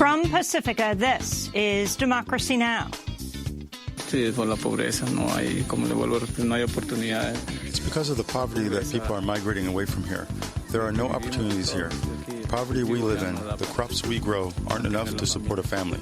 From Pacifica, this is Democracy Now! Sí, por la pobreza, no hay, como le vuelvo a repetir, no hay oportunidades. It's because of the poverty that people are migrating away from here. There are no opportunities here. The poverty we live in, the crops we grow, aren't enough to support a family.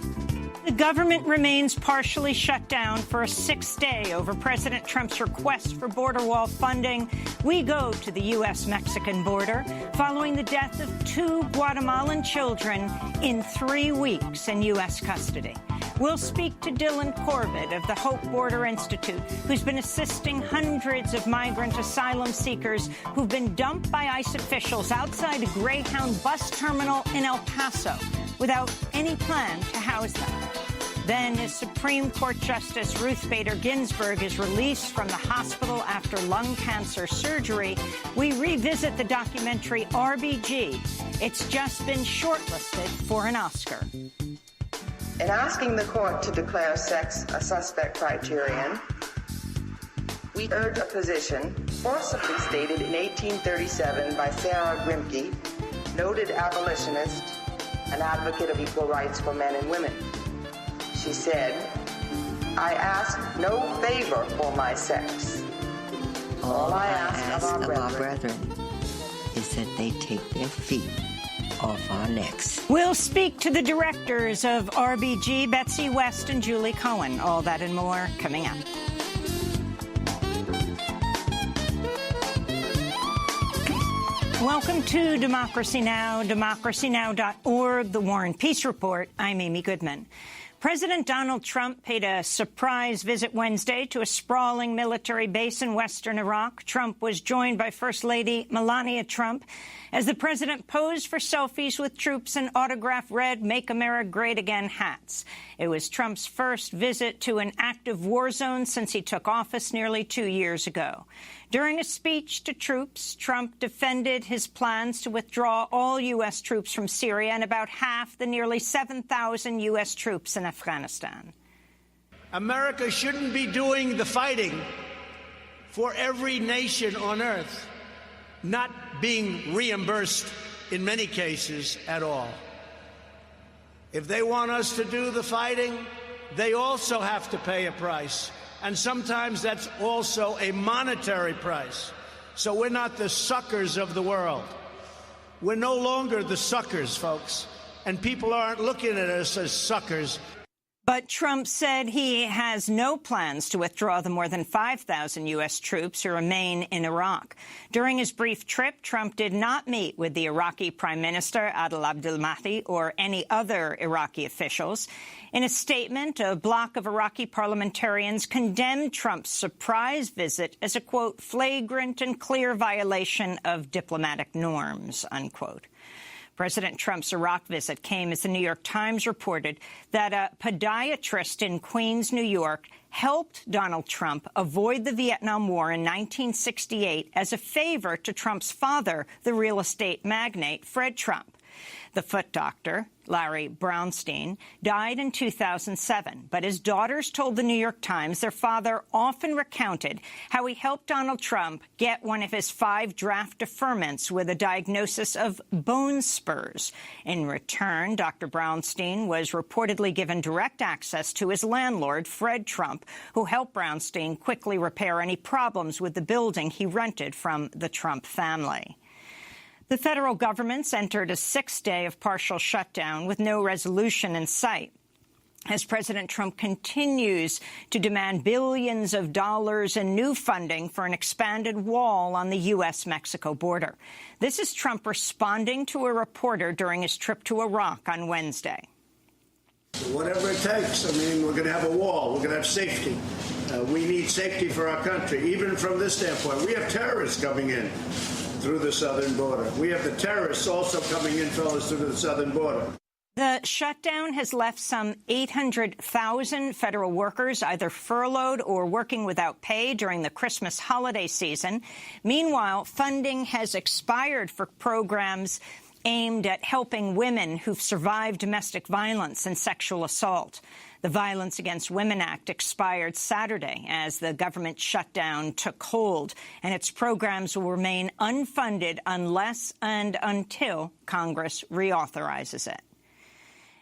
The government remains partially shut down for a sixth day over President Trump's request for border wall funding. We go to the U.S.-Mexican border following the death of 2 Guatemalan children in 3 weeks in U.S. custody. We'll speak to Dylan Corbett of the Hope Border Institute, who's been assisting hundreds of migrant asylum seekers who've been dumped by ICE officials outside a Greyhound bus terminal in El Paso without any plan to house them. Then, as Supreme Court Justice Ruth Bader Ginsburg is released from the hospital after lung cancer surgery, we revisit the documentary RBG. It's just been shortlisted for an Oscar. In asking the court to declare sex a suspect criterion, we urge a position forcibly stated in 1837 by Sarah Grimke, noted abolitionist, an advocate of equal rights for men and women. She said, "I ask no favor for my sex. All I ask of our brethren is that they take their feet off our necks." We'll speak to the directors of RBG, Betsy West and Julie Cohen. All that and more coming up. Welcome to Democracy Now!, democracynow.org, The War and Peace Report. I'm Amy Goodman. President Donald Trump paid a surprise visit Wednesday to a sprawling military base in western Iraq. Trump was joined by First Lady Melania Trump as the president posed for selfies with troops and autographed red "Make America Great Again" hats. It was Trump's first visit to an active war zone since he took office nearly 2 years ago. During a speech to troops, Trump defended his plans to withdraw all U.S. troops from Syria and about half the nearly 7,000 U.S. troops in Afghanistan. America shouldn't be doing the fighting for every nation on earth, not being reimbursed in many cases at all. If they want us to do the fighting, they also have to pay a price. And sometimes that's also a monetary price. So we're not the suckers of the world. We're no longer the suckers, folks. And people aren't looking at us as suckers. But Trump said he has no plans to withdraw the more than 5,000 U.S. troops who remain in Iraq. During his brief trip, Trump did not meet with the Iraqi Prime Minister Adel Abdel-Mahdi or any other Iraqi officials. In a statement, a bloc of Iraqi parliamentarians condemned Trump's surprise visit as a, quote, flagrant and clear violation of diplomatic norms, unquote. President Trump's Iraq visit came as the New York Times reported that a podiatrist in Queens, New York, helped Donald Trump avoid the Vietnam War in 1968 as a favor to Trump's father, the real estate magnate Fred Trump. The foot doctor, Larry Brownstein, died in 2007, but his daughters told the New York Times their father often recounted how he helped Donald Trump get one of his 5 draft deferments with a diagnosis of bone spurs. In return, Dr. Brownstein was reportedly given direct access to his landlord, Fred Trump, who helped Brownstein quickly repair any problems with the building he rented from the Trump family. The federal government's entered a 6th day of partial shutdown with no resolution in sight, as President Trump continues to demand billions of dollars in new funding for an expanded wall on the U.S.-Mexico border. This is Trump responding to a reporter during his trip to Iraq on Wednesday. Whatever it takes. I mean, we're going to have a wall. We're going to have safety. We need safety for our country, even from this standpoint. We have terrorists coming in through the southern border. We have the terrorists also coming in, fellas, through the southern border. The shutdown has left some 800,000 federal workers either furloughed or working without pay during the Christmas holiday season. Meanwhile, funding has expired for programs aimed at helping women who've survived domestic violence and sexual assault. The Violence Against Women Act expired Saturday as the government shutdown took hold, and its programs will remain unfunded unless and until Congress reauthorizes it.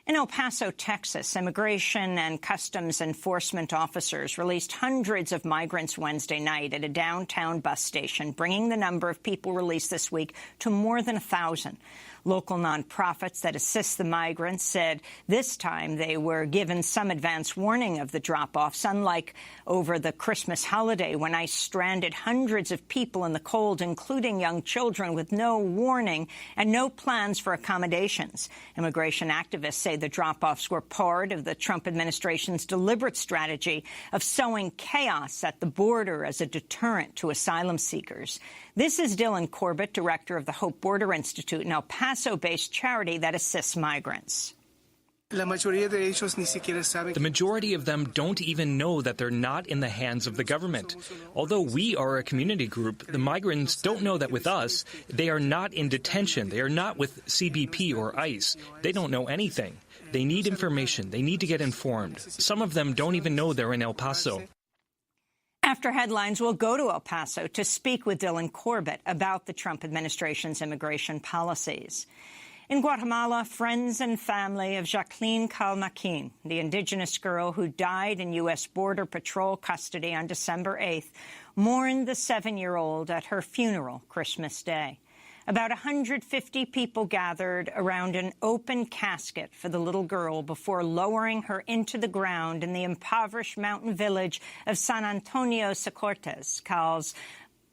In El Paso, Texas, immigration and customs enforcement officers released hundreds of migrants Wednesday night at a downtown bus station, bringing the number of people released this week to more than 1,000. Local nonprofits that assist the migrants said this time they were given some advance warning of the drop-offs, unlike over the Christmas holiday when ICE stranded hundreds of people in the cold, including young children, with no warning and no plans for accommodations. Immigration activists say the drop-offs were part of the Trump administration's deliberate strategy of sowing chaos at the border as a deterrent to asylum seekers. This is Dylan Corbett, director of the Hope Border Institute, an El Paso-based charity that assists migrants. The majority of them don't even know that they're not in the hands of the government. Although we are a community group, the migrants don't know that with us, they are not in detention. They are not with CBP or ICE. They don't know anything. They need information. They need to get informed. Some of them don't even know they're in El Paso. After headlines, we'll go to El Paso to speak with Dylan Corbett about the Trump administration's immigration policies. In Guatemala, friends and family of Jacqueline Calmaquin, the indigenous girl who died in U.S. Border Patrol custody on December 8th, mourned the 7-year-old at her funeral Christmas Day. About 150 people gathered around an open casket for the little girl before lowering her into the ground in the impoverished mountain village of San Antonio Socortes. Cal's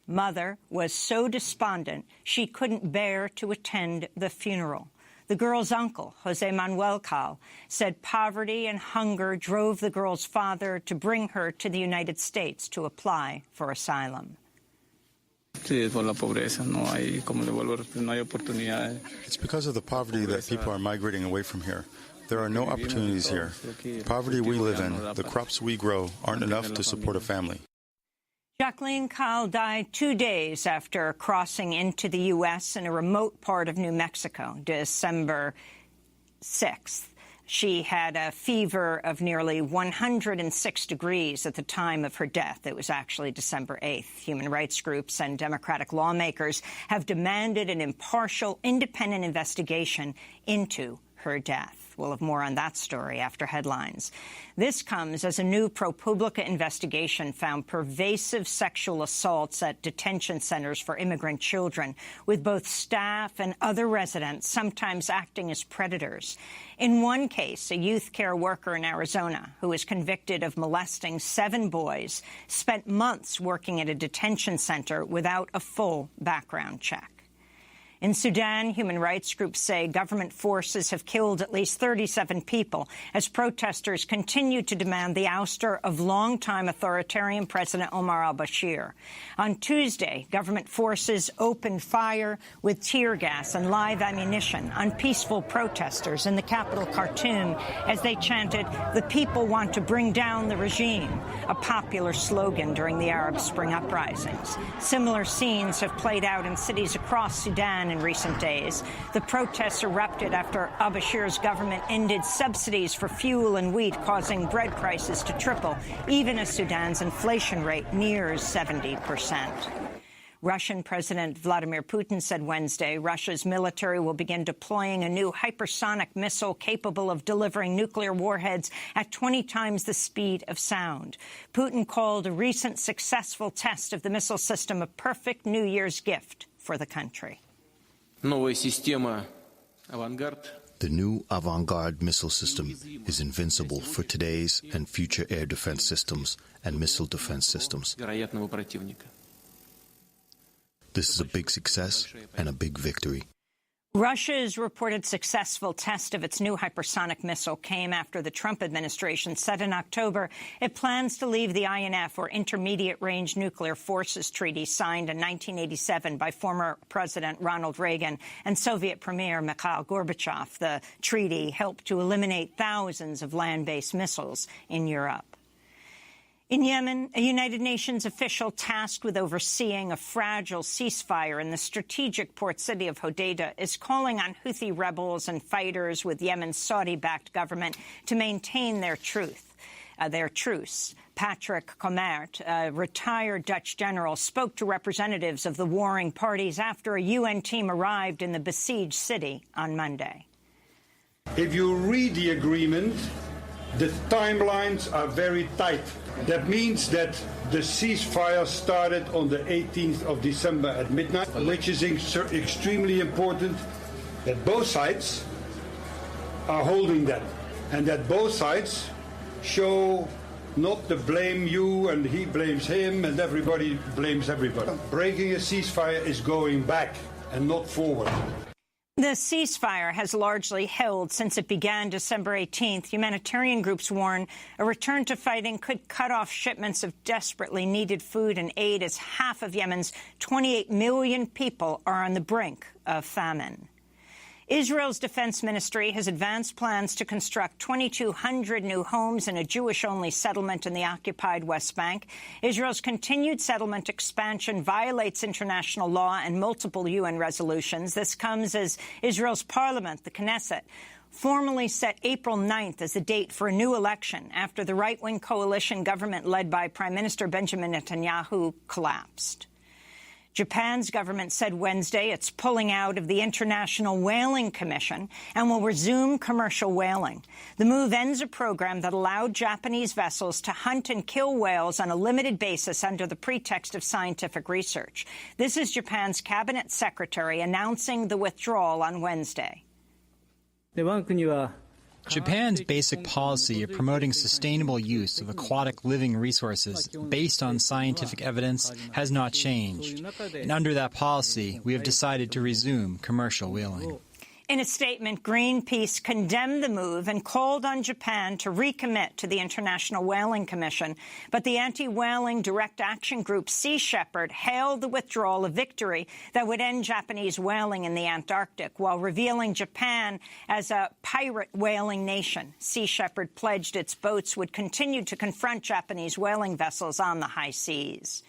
mother was so despondent she couldn't bear to attend the funeral. The girl's uncle, Jose Manuel Cal, said poverty and hunger drove the girl's father to bring her to the United States to apply for asylum. Sí, por la pobreza, no hay, como le vuelvo a repetir, no hay oportunidades. It's because of the poverty that people are migrating away from here. There are no opportunities here. The poverty we live in, the crops we grow, aren't enough to support a family. Jacqueline Cal died 2 days after crossing into the U.S. in a remote part of New Mexico, December 6th. She had a fever of nearly 106 degrees at the time of her death. It was actually December 8th. Human rights groups and Democratic lawmakers have demanded an impartial, independent investigation into her death. We'll have more on that story after headlines. This comes as a new ProPublica investigation found pervasive sexual assaults at detention centers for immigrant children, with both staff and other residents sometimes acting as predators. In one case, a youth care worker in Arizona who was convicted of molesting 7 boys spent months working at a detention center without a full background check. In Sudan, human rights groups say government forces have killed at least 37 people as protesters continue to demand the ouster of longtime authoritarian President Omar al-Bashir. On Tuesday, government forces opened fire with tear gas and live ammunition on peaceful protesters in the capital Khartoum as they chanted, "The people want to bring down the regime," a popular slogan during the Arab Spring uprisings. Similar scenes have played out in cities across Sudan in recent days. The protests erupted after al-Bashir's government ended subsidies for fuel and wheat, causing bread prices to triple, even as Sudan's inflation rate nears 70%. Russian President Vladimir Putin said Wednesday Russia's military will begin deploying a new hypersonic missile capable of delivering nuclear warheads at 20 times the speed of sound. Putin called a recent successful test of the missile system a perfect New Year's gift for the country. The new Avangard missile system is invincible for today's and future air defense systems and missile defense systems. This is a big success and a big victory. Russia's reported successful test of its new hypersonic missile came after the Trump administration said in October it plans to leave the INF, or Intermediate Range Nuclear Forces Treaty, signed in 1987 by former President Ronald Reagan and Soviet Premier Mikhail Gorbachev. The treaty helped to eliminate thousands of land-based missiles in Europe. In Yemen, a United Nations official tasked with overseeing a fragile ceasefire in the strategic port city of Hodeidah is calling on Houthi rebels and fighters with Yemen's Saudi-backed government to maintain their truce. Patrick Comert, a retired Dutch general, spoke to representatives of the warring parties after a UN team arrived in the besieged city on Monday. If you read the agreement, the timelines are very tight. That means that the ceasefire started on the 18th of December at midnight, which is extremely important that both sides are holding that, and that both sides show not the blame you and he blames him and everybody blames everybody. Breaking a ceasefire is going back and not forward. The ceasefire has largely held since it began December 18th. Humanitarian groups warn a return to fighting could cut off shipments of desperately needed food and aid as half of Yemen's 28 million people are on the brink of famine. Israel's defense ministry has advanced plans to construct 2,200 new homes in a Jewish-only settlement in the occupied West Bank. Israel's continued settlement expansion violates international law and multiple UN resolutions. This comes as Israel's parliament, the Knesset, formally set April 9th as the date for a new election after the right-wing coalition government led by Prime Minister Benjamin Netanyahu collapsed. Japan's government said Wednesday it's pulling out of the International Whaling Commission and will resume commercial whaling. The move ends a program that allowed Japanese vessels to hunt and kill whales on a limited basis under the pretext of scientific research. This is Japan's cabinet secretary announcing the withdrawal on Wednesday. Japan's basic policy of promoting sustainable use of aquatic living resources based on scientific evidence has not changed. And under that policy, we have decided to resume commercial whaling. In a statement, Greenpeace condemned the move and called on Japan to recommit to the International Whaling Commission. But the anti-whaling direct action group Sea Shepherd hailed the withdrawal a victory that would end Japanese whaling in the Antarctic, while revealing Japan as a pirate whaling nation. Sea Shepherd pledged its boats would continue to confront Japanese whaling vessels on the high seas.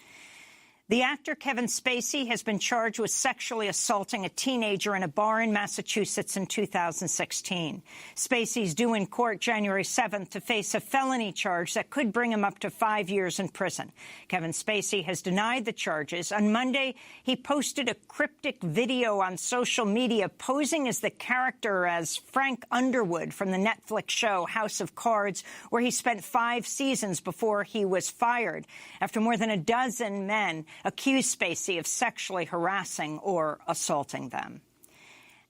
The actor Kevin Spacey has been charged with sexually assaulting a teenager in a bar in Massachusetts in 2016. Spacey's due in court January 7th to face a felony charge that could bring him up to 5 years in prison. Kevin Spacey has denied the charges. On Monday, he posted a cryptic video on social media posing as the character as Frank Underwood from the Netflix show House of Cards, where he spent 5 seasons before he was fired after more than a dozen men accused Spacey of sexually harassing or assaulting them.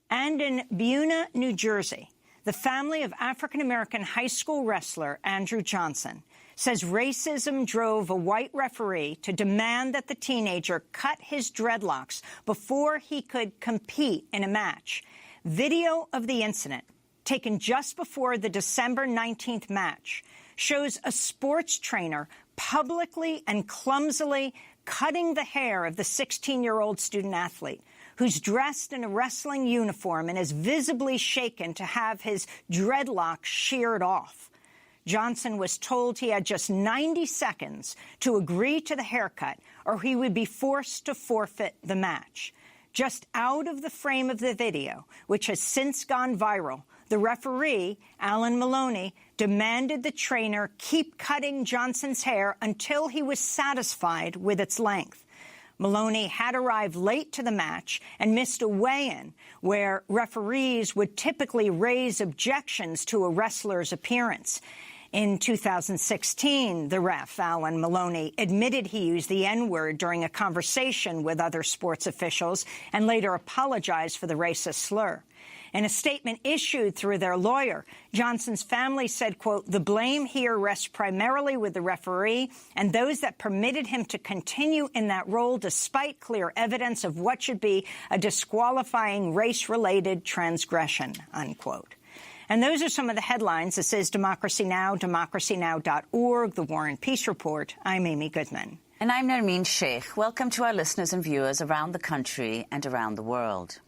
And in Buna, New Jersey, the family of African-American high school wrestler Andrew Johnson says racism drove a white referee to demand that the teenager cut his dreadlocks before he could compete in a match. Video of the incident, taken just before the December 19th match, shows a sports trainer publicly and clumsily cutting the hair of the 16-year-old student-athlete, who's dressed in a wrestling uniform and is visibly shaken to have his dreadlocks sheared off. Johnson was told he had just 90 seconds to agree to the haircut, or he would be forced to forfeit the match. Just out of the frame of the video, which has since gone viral, the referee, Alan Maloney, demanded the trainer keep cutting Johnson's hair until he was satisfied with its length. Maloney had arrived late to the match and missed a weigh-in where referees would typically raise objections to a wrestler's appearance. In 2016, the ref, Alan Maloney, admitted he used the N-word during a conversation with other sports officials and later apologized for the racist slur. In a statement issued through their lawyer, Johnson's family said, quote, "The blame here rests primarily with the referee and those that permitted him to continue in that role despite clear evidence of what should be a disqualifying race-related transgression," unquote. And those are some of the headlines. This is Democracy Now!, democracynow.org, The War and Peace Report. I'm Amy Goodman. And I'm Nermeen Sheikh. Welcome to our listeners and viewers around the country and around the world.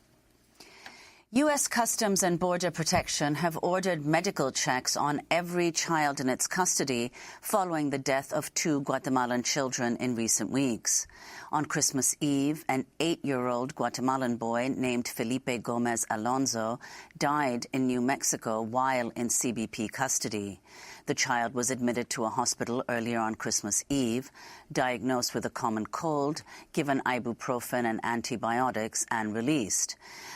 U.S. Customs and Border Protection have ordered medical checks on every child in its custody following the death of 2 Guatemalan children in recent weeks. On Christmas Eve, an 8-year-old Guatemalan boy named Felipe Gomez Alonso died in New Mexico while in CBP custody. The child was admitted to a hospital earlier on Christmas Eve, diagnosed with a common cold, given ibuprofen and antibiotics, and released.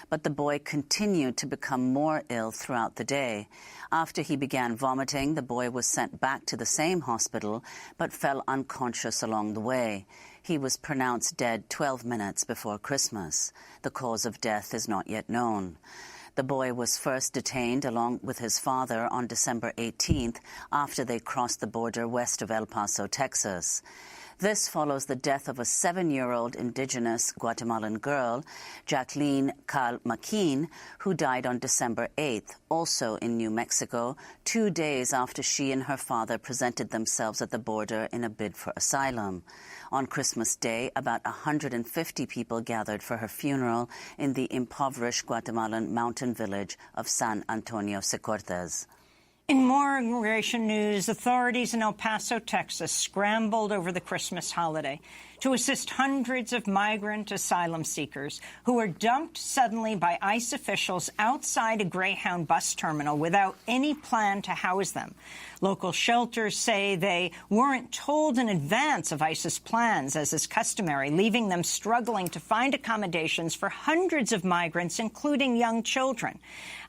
But the boy continued to become more ill throughout the day. After he began vomiting, the boy was sent back to the same hospital, but fell unconscious along the way. He was pronounced dead 12 minutes before Christmas. The cause of death is not yet known. The boy was first detained along with his father on December 18th after they crossed the border west of El Paso, Texas. This follows the death of a 7-year-old indigenous Guatemalan girl, Jacqueline Cal Maquin, who died on December 8th, also in New Mexico, 2 days after she and her father presented themselves at the border in a bid for asylum. On Christmas Day, about 150 people gathered for her funeral in the impoverished Guatemalan mountain village of San Antonio Secortes. In more immigration news, authorities in El Paso, Texas, scrambled over the Christmas holiday to assist hundreds of migrant asylum seekers who were dumped suddenly by ICE officials outside a Greyhound bus terminal without any plan to house them. Local shelters say they weren't told in advance of ICE's plans, as is customary, leaving them struggling to find accommodations for hundreds of migrants, including young children.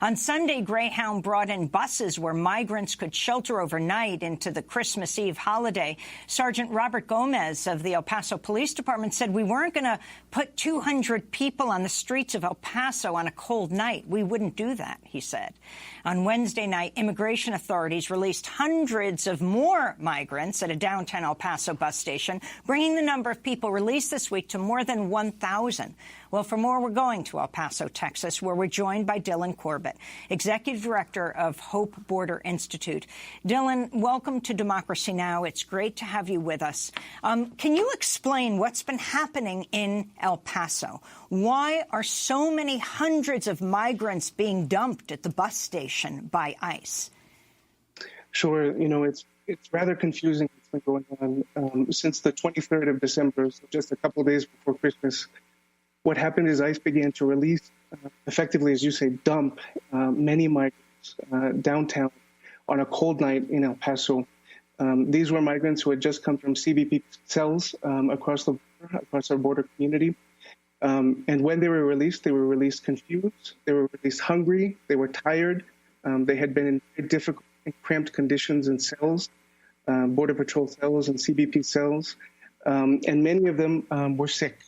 On Sunday, Greyhound brought in buses where migrants could shelter overnight into the Christmas Eve holiday. Sergeant Robert Gomez of the El Paso Police Department said, "We weren't going to put 200 people on the streets of El Paso on a cold night. We wouldn't do that," he said. On Wednesday night, immigration authorities released hundreds of more migrants at a downtown El Paso bus station, bringing the number of people released this week to more than 1,000. Well, for more, we're going to El Paso, Texas, where we're joined by Dylan Corbett, Executive Director of Hope Border Institute. Dylan, welcome to Democracy Now! It's great to have you with us. Can you explain what's been happening in El Paso? Why are so many hundreds of migrants being dumped at the bus station by ICE? Sure. You know, it's rather confusing what's been going on since the 23rd of December, so just a couple of days before Christmas. What happened is ICE began to release, effectively, as you say, dump many migrants downtown on a cold night in El Paso. These were migrants who had just come from CBP cells across our border community. And when they were released confused, they were released hungry, they were tired, they had been in very difficult and cramped conditions in cells, Border Patrol cells and CBP cells, and many of them were sick.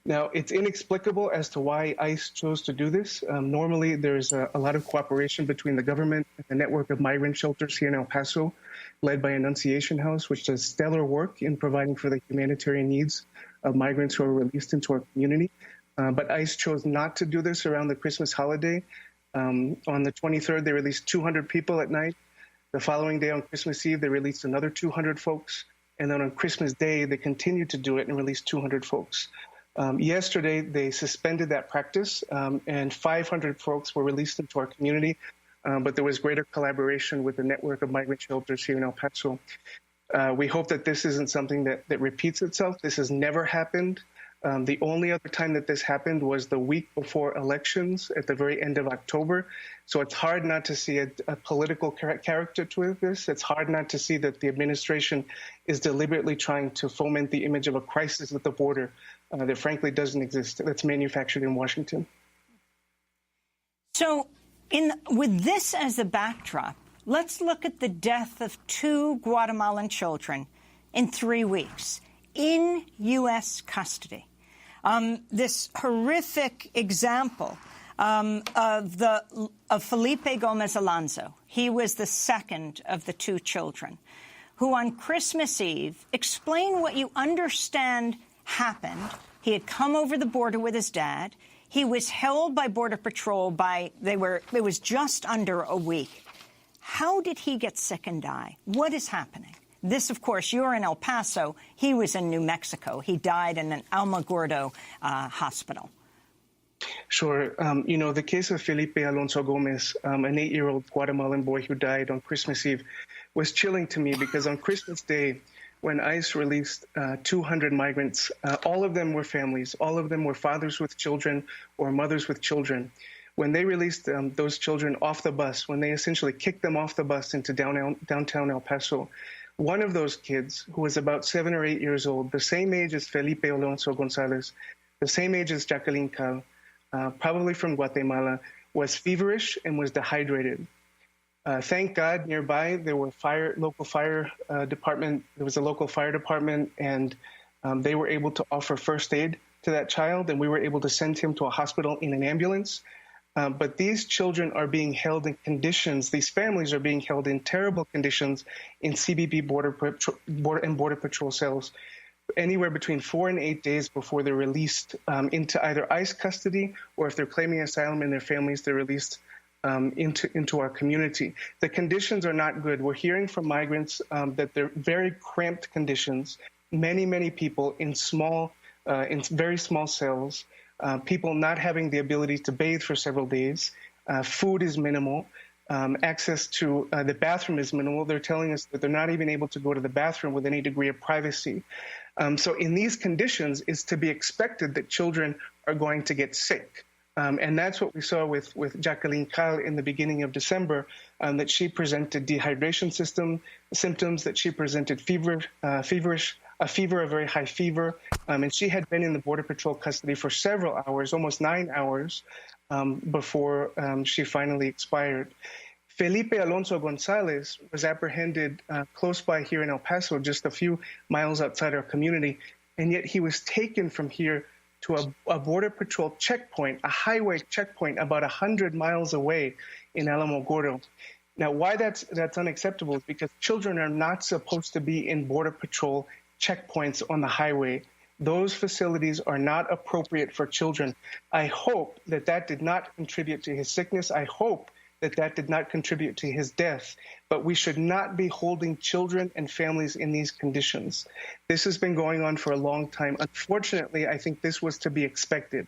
Now, it's inexplicable as to why ICE chose to do this. Normally, there's a lot of cooperation between the government and the network of migrant shelters here in El Paso, led by Annunciation House, which does stellar work in providing for the humanitarian needs of migrants who are released into our community. But ICE chose not to do this around the Christmas holiday. On the 23rd, they released 200 people at night. The following day, on Christmas Eve, they released another 200 folks. And then on Christmas Day, they continued to do it and released 200 folks. Yesterday, they suspended that practice, and 500 folks were released into our community, but there was greater collaboration with the network of migrant shelters here in El Paso. We hope that this isn't something that repeats itself. This has never happened. The only other time that this happened was the week before elections at the very end of October. So it's hard not to see a political character to this. It's hard not to see that the administration is deliberately trying to foment the image of a crisis at the border that frankly doesn't exist, that's manufactured in Washington. So with this as the backdrop, let's look at the death of 2 Guatemalan children in 3 weeks in U.S. custody. This horrific example of Felipe Gomez Alonso. He was the second of the 2 children who on Christmas Eve, explain what you understand happened. He had come over the border with his dad. He was held by Border Patrol it was just under a week. How did he get sick and die? What is happening? This, of course, you're in El Paso. He was in New Mexico. He died in an Alamogordo hospital. Sure. You know, the case of Felipe Alonso Gomez, an 8-year-old Guatemalan boy who died on Christmas Eve, was chilling to me because on Christmas Day, when ICE released 200 migrants, all of them were families. All of them were fathers with children or mothers with children. when they released those children off the bus, when they essentially kicked them off the bus into downtown El Paso, one of those kids, who was about 7 or 8 years old, the same age as Felipe Alonso Gonzalez, the same age as Jacqueline Cal, probably from Guatemala, was feverish and was dehydrated. Thank God, nearby there were local fire department. There was a local fire department, and they were able to offer first aid to that child, and we were able to send him to a hospital in an ambulance. But these children are being held in conditions. These families are being held in terrible conditions in CBP Border Patrol cells, anywhere between 4 and 8 days before they're released into either ICE custody, or if they're claiming asylum in their families, they're released into our community. The conditions are not good. We're hearing from migrants that they're very cramped conditions. Many people in very small cells. People not having the ability to bathe for several days. Food is minimal. Access to the bathroom is minimal. They're telling us that they're not even able to go to the bathroom with any degree of privacy. So in these conditions, it's to be expected that children are going to get sick. And that's what we saw with Jacqueline Cal in the beginning of December, that she presented dehydration symptoms, that she presented a very high fever, and she had been in the Border Patrol custody for several hours, almost 9 hours, before she finally expired. Felipe Alonso Gonzalez was apprehended close by here in El Paso, just a few miles outside our community, and yet he was taken from here to a Border Patrol checkpoint, a highway checkpoint about 100 miles away in Alamogordo. Now, why that's unacceptable is because children are not supposed to be in Border Patrol checkpoints on the highway. Those facilities are not appropriate for children. I hope that did not contribute to his sickness. I hope that did not contribute to his death. But we should not be holding children and families in these conditions. This has been going on for a long time. Unfortunately, I think this was to be expected.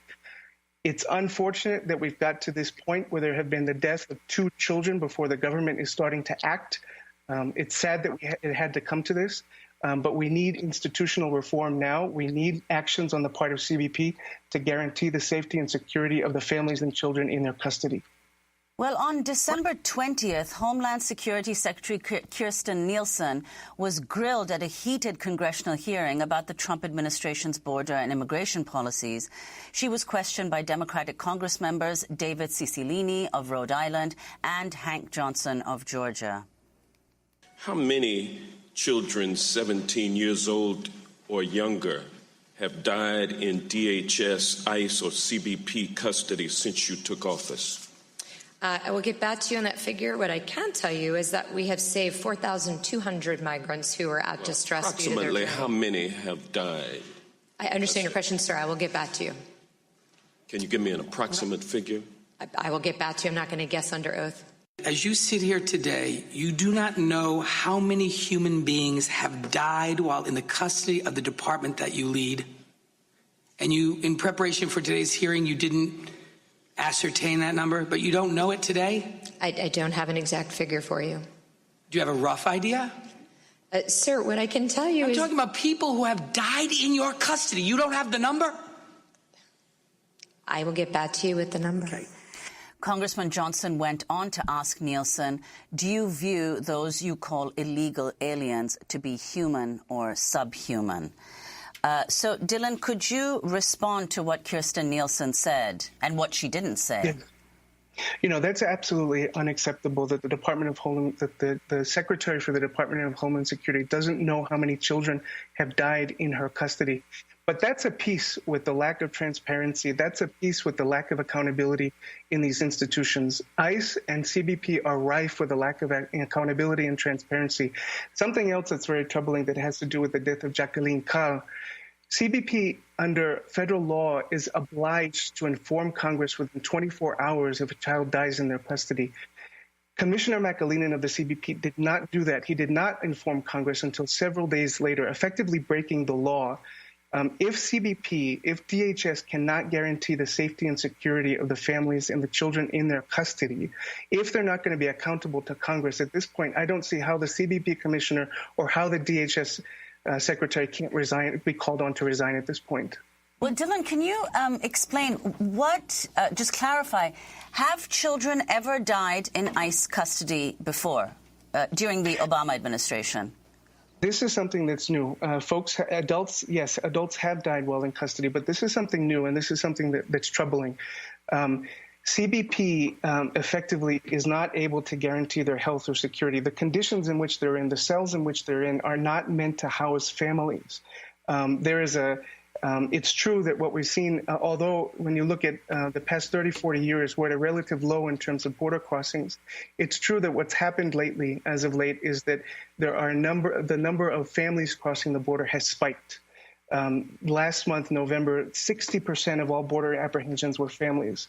It's unfortunate that we've got to this point where there have been the death of 2 children before the government is starting to act. It's sad that it had to come to this. But we need institutional reform now. We need actions on the part of CBP to guarantee the safety and security of the families and children in their custody. Well, on December 20th, Homeland Security Secretary Kirstjen Nielsen was grilled at a heated congressional hearing about the Trump administration's border and immigration policies. She was questioned by Democratic Congress members David Cicilline of Rhode Island and Hank Johnson of Georgia. How many children 17 years old or younger have died in DHS, ICE, or CBP custody since you took office? I will get back to you on that figure. What I can tell you is that we have saved 4,200 migrants who are at distress. Approximately how many have died? I understand your question, sir. I will get back to you. Can you give me an approximate figure? I will get back to you. I'm not going to guess under oath. As you sit here today, you do not know how many human beings have died while in the custody of the department that you lead. And you, in preparation for today's hearing, you didn't ascertain that number, but you don't know it today? I don't have an exact figure for you. Do you have a rough idea? Sir, what I can tell you is... I'm talking about people who have died in your custody. You don't have the number? I will get back to you with the number. Okay. Congressman Johnson went on to ask Nielsen, do you view those you call illegal aliens to be human or subhuman? So, Dylan, could you respond to what Kirstjen Nielsen said and what she didn't say? Yeah. You know, that's absolutely unacceptable that the Department of Homeland, that the Secretary for the Department of Homeland Security doesn't know how many children have died in her custody. But that's a piece with the lack of transparency. That's a piece with the lack of accountability in these institutions. ICE and CBP are rife with the lack of accountability and transparency. Something else that's very troubling that has to do with the death of Jacqueline Cal. CBP, under federal law, is obliged to inform Congress within 24 hours if a child dies in their custody. Commissioner McAleenan of the CBP did not do that. He did not inform Congress until several days later, effectively breaking the law. If DHS cannot guarantee the safety and security of the families and the children in their custody, if they're not going to be accountable to Congress at this point, I don't see how the CBP commissioner or how the DHS secretary can't be called on to resign at this point. Well, Dylan, can you explain what, just clarify, have children ever died in ICE custody before, during the Obama administration? This is something that's new. Adults have died while in custody, but this is something new, and this is something that's troubling. CBP effectively is not able to guarantee their health or security. The conditions in which they're in, the cells in which they're in, are not meant to house families. It's true that what we've seen, although when you look at the past 30, 40 years, we're at a relative low in terms of border crossings, it's true that what's happened lately, as of late, is that the number of families crossing the border has spiked. Last month, November, 60% of all border apprehensions were families.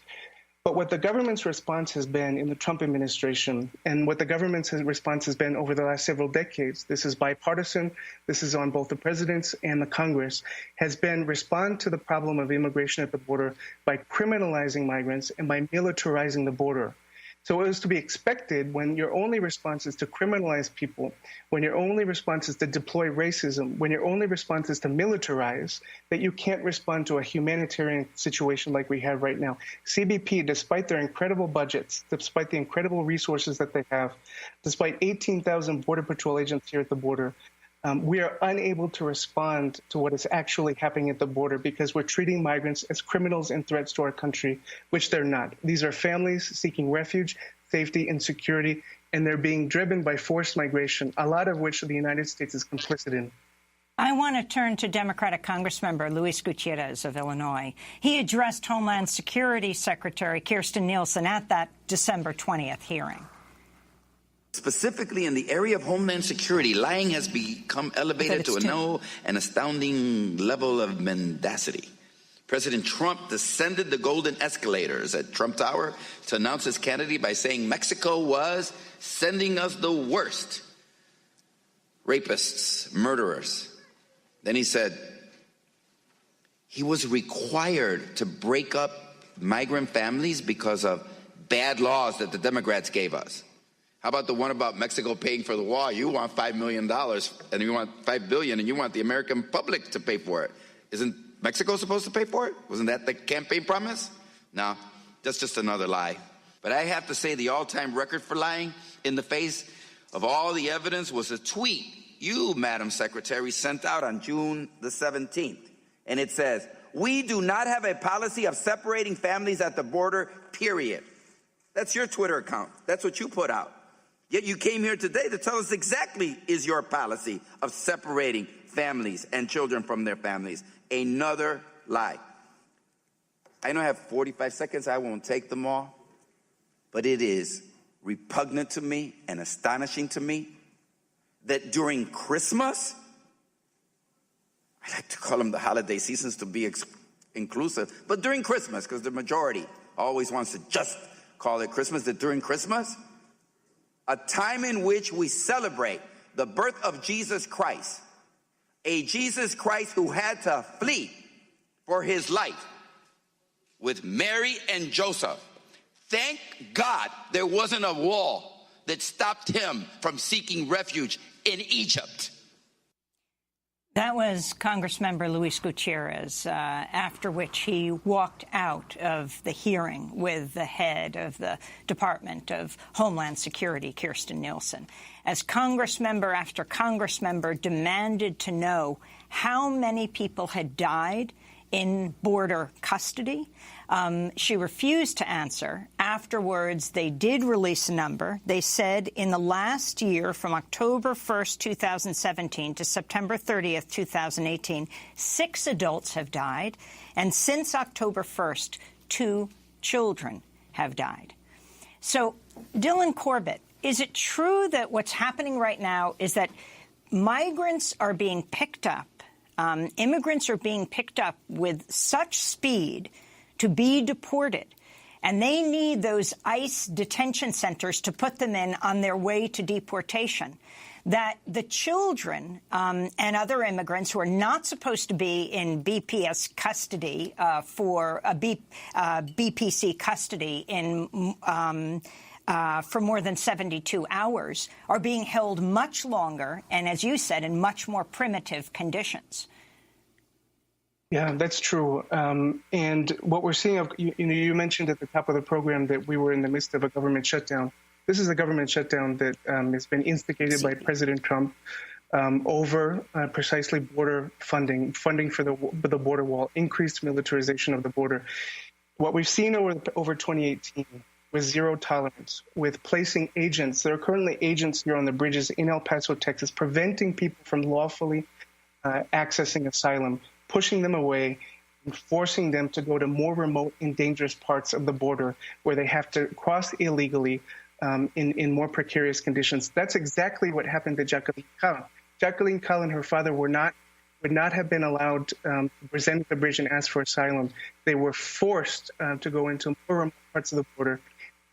But what the government's response has been in the Trump administration, and what the government's response has been over the last several decades, this is bipartisan, this is on both the presidents and the Congress, has been respond to the problem of immigration at the border by criminalizing migrants and by militarizing the border. So it was to be expected when your only response is to criminalize people, when your only response is to deploy racism, when your only response is to militarize, that you can't respond to a humanitarian situation like we have right now. CBP, despite their incredible budgets, despite the incredible resources that they have, despite 18,000 Border Patrol agents here at the border, we are unable to respond to what is actually happening at the border because we're treating migrants as criminals and threats to our country, which they're not. These are families seeking refuge, safety, and security, and they're being driven by forced migration, a lot of which the United States is complicit in. I want to turn to Democratic Congressmember Luis Gutierrez of Illinois. He addressed Homeland Security Secretary Kirstjen Nielsen at that December 20th hearing. Specifically in the area of Homeland Security, lying has become elevated to an astounding level of mendacity. President Trump descended the golden escalators at Trump Tower to announce his candidacy by saying Mexico was sending us the worst rapists, murderers. Then he said he was required to break up migrant families because of bad laws that the Democrats gave us. How about the one about Mexico paying for the wall? You want $5 million and you want $5 billion and you want the American public to pay for it. Isn't Mexico supposed to pay for it? Wasn't that the campaign promise? No, that's just another lie. But I have to say the all-time record for lying in the face of all the evidence was a tweet you, Madam Secretary, sent out on June the 17th. And it says, "We do not have a policy of separating families at the border, period." That's your Twitter account. That's what you put out. Yet you came here today to tell us exactly is your policy of separating families and children from their families. Another lie. I know I have 45 seconds. I won't take them all. But it is repugnant to me and astonishing to me that during Christmas, I like to call them the holiday seasons to be inclusive, but during Christmas, because the majority always wants to just call it Christmas, that during Christmas, a time in which we celebrate the birth of Jesus Christ, a Jesus Christ who had to flee for his life with Mary and Joseph. Thank God there wasn't a wall that stopped him from seeking refuge in Egypt. That was Congressmember Luis Gutierrez, after which he walked out of the hearing with the head of the Department of Homeland Security, Kirstjen Nielsen, as Congressmember after Congressmember demanded to know how many people had died in border custody. She refused to answer. Afterwards, they did release a number. They said in the last year, from October 1st, 2017 to September 30th, 2018, 6 adults have died. And since October 1st, 2 children have died. So, Dylan Corbett, is it true that what's happening right now is that migrants are being picked up, immigrants are being picked up with such speed to be deported, and they need those ICE detention centers to put them in on their way to deportation, that the children and other immigrants who are not supposed to be in BPS custody for BPC custody for more than 72 hours are being held much longer and, as you said, in much more primitive conditions? Yeah, that's true. And what we're seeing, you mentioned at the top of the program that we were in the midst of a government shutdown. This is a government shutdown that has been instigated by President Trump over precisely border funding for the border wall, increased militarization of the border. What we've seen over 2018 was zero tolerance, with placing agents. There are currently agents here on the bridges in El Paso, Texas, preventing people from lawfully accessing asylum, pushing them away, and forcing them to go to more remote and dangerous parts of the border where they have to cross illegally in more precarious conditions. That's exactly what happened to Jacqueline Cal. Jacqueline Cal and her father would not have been allowed to present at the bridge and ask for asylum. They were forced to go into more remote parts of the border.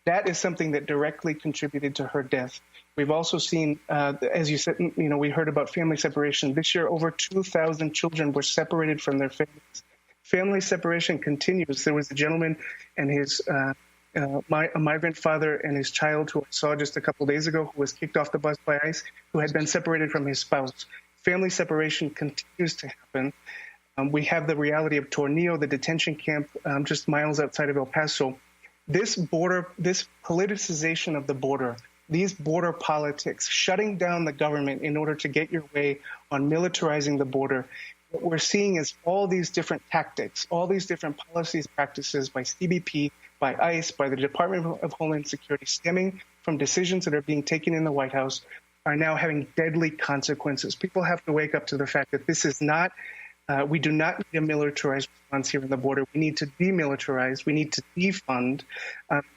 That is something that directly contributed to her death. We've also seen, as you said, we heard about family separation. This year, over 2,000 children were separated from their families. Family separation continues. There was a gentleman and his a migrant father and his child who I saw just a couple days ago who was kicked off the bus by ICE, who had been separated from his spouse. Family separation continues to happen. We have the reality of Tornillo, the detention camp just miles outside of El Paso. This politicization of the border, these border politics, shutting down the government in order to get your way on militarizing the border, what we're seeing is all these different tactics, all these different policies, practices by CBP, by ICE, by the Department of Homeland Security, stemming from decisions that are being taken in the White House, are now having deadly consequences. People have to wake up to the fact that this is not we do not need a militarized response here on the border. We need to demilitarize. We need to defund,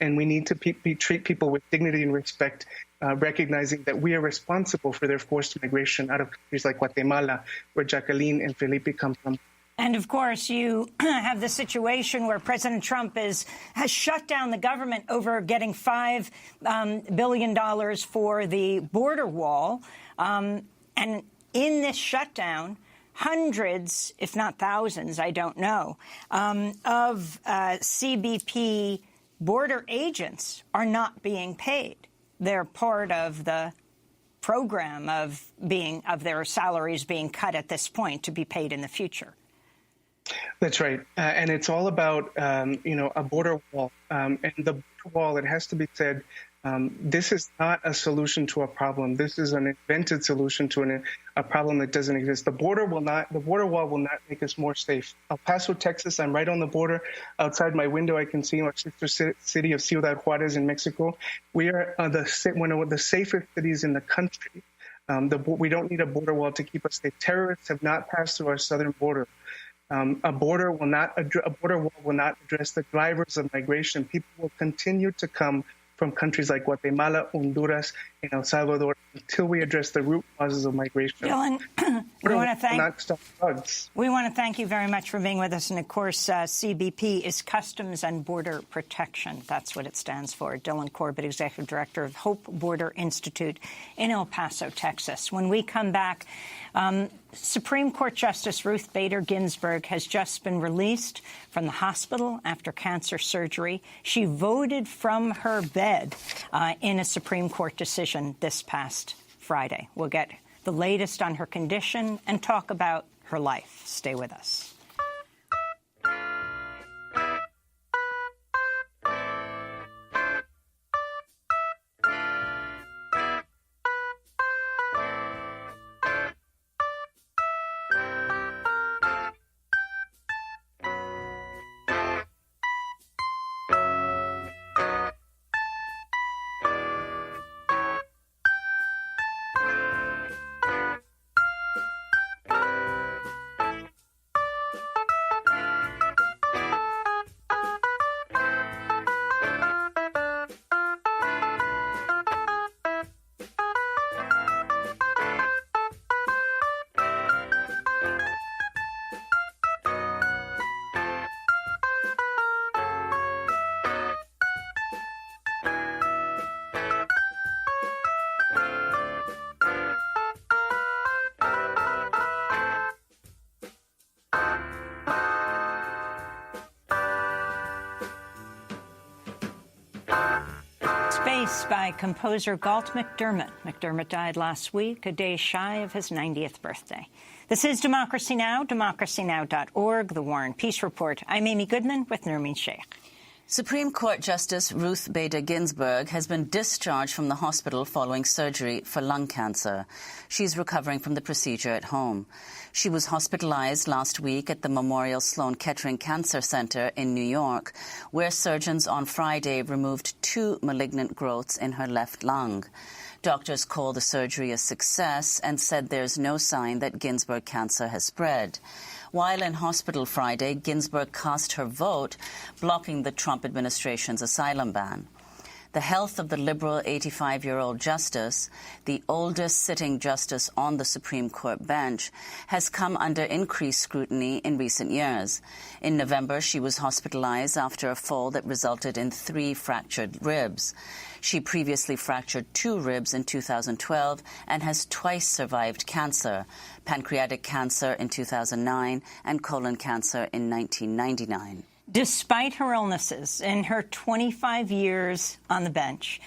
and we need to treat people with dignity and respect, recognizing that we are responsible for their forced migration out of countries like Guatemala, where Jacqueline and Felipe come from. And, of course, you have the situation where President Trump has shut down the government over getting $5 billion for the border wall. And in this shutdown, hundreds, if not thousands, I don't know, of CBP border agents are not being paid. They're part of the program of their salaries being cut at this point to be paid in the future. That's right. And it's all about, a border wall. And the border wall, it has to be said, this is not a solution to a problem. This is an invented solution to a problem that doesn't exist. The border wall will not make us more safe. El Paso, Texas, I'm right on the border. Outside my window, I can see our sister city of Ciudad Juarez in Mexico. We are one of the safest cities in the country. We don't need a border wall to keep us safe. Terrorists have not passed through our southern border. A border wall will not address the drivers of migration. People will continue to come from countries like Guatemala, Honduras, and El Salvador until we address the root causes of migration. Dylan, we want to thank you very much for being with us. And, of course, CBP is Customs and Border Protection. That's what it stands for. Dylan Corbett, Executive Director of Hope Border Institute in El Paso, Texas. When we come back, Supreme Court Justice Ruth Bader Ginsburg has just been released from the hospital after cancer surgery. She voted from her bed in a Supreme Court decision this past Friday. We'll get the latest on her condition and talk about her life. Stay with us. piece by composer Galt McDermott. McDermott died last week, a day shy of his 90th birthday. This is Democracy Now!, democracynow.org, The War and Peace Report. I'm Amy Goodman with Nermeen Sheikh. Supreme Court Justice Ruth Bader Ginsburg has been discharged from the hospital following surgery for lung cancer. She's recovering from the procedure at home. She was hospitalized last week at the Memorial Sloan Kettering Cancer Center in New York, where surgeons on Friday removed 2 malignant growths in her left lung. Doctors called the surgery a success and said there's no sign that Ginsburg cancer has spread. While in hospital Friday, Ginsburg cast her vote, blocking the Trump administration's asylum ban. The health of the liberal 85-year-old justice, the oldest sitting justice on the Supreme Court bench, has come under increased scrutiny in recent years. In November, she was hospitalized after a fall that resulted in 3 fractured ribs. She previously fractured 2 ribs in 2012 and has twice survived cancer, pancreatic cancer in 2009 and colon cancer in 1999. Despite her illnesses in her 25 years on the bench,